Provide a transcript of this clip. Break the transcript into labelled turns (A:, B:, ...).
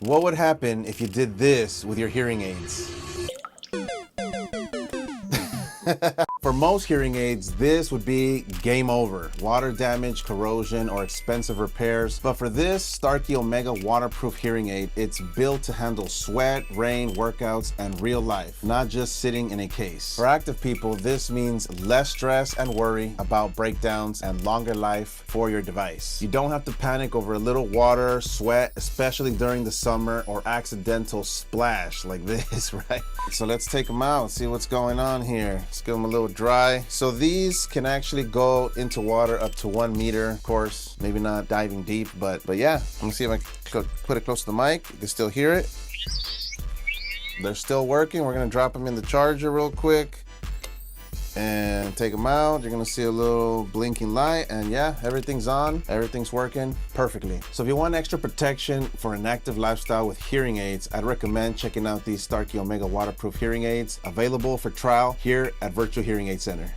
A: What would happen if you did this with your hearing aids? For most hearing aids, this would be game over. Water damage, corrosion, or expensive repairs. But for this Starkey Omega waterproof hearing aid, it's built to handle sweat, rain, workouts, and real life, not just sitting in a case. For active people, this means less stress and worry about breakdowns and longer life for your device. You don't have to panic over a little water, sweat, especially during the summer, or accidental splash like this, right? So let's take them out, see what's going on here. Let's give them a little dry. So these can actually go into water up to 1 meter. Of course, maybe not diving deep, but yeah. Let me see if I can put it close to the mic. You can still hear it. They're still working. We're gonna drop them in the charger real quick and take them out. You're gonna see a little blinking light, and yeah, everything's on, everything's working perfectly. So if you want extra protection for an active lifestyle with hearing aids, I'd recommend checking out these Starkey Omega waterproof hearing aids, available for trial here at Virtual Hearing Aid Center.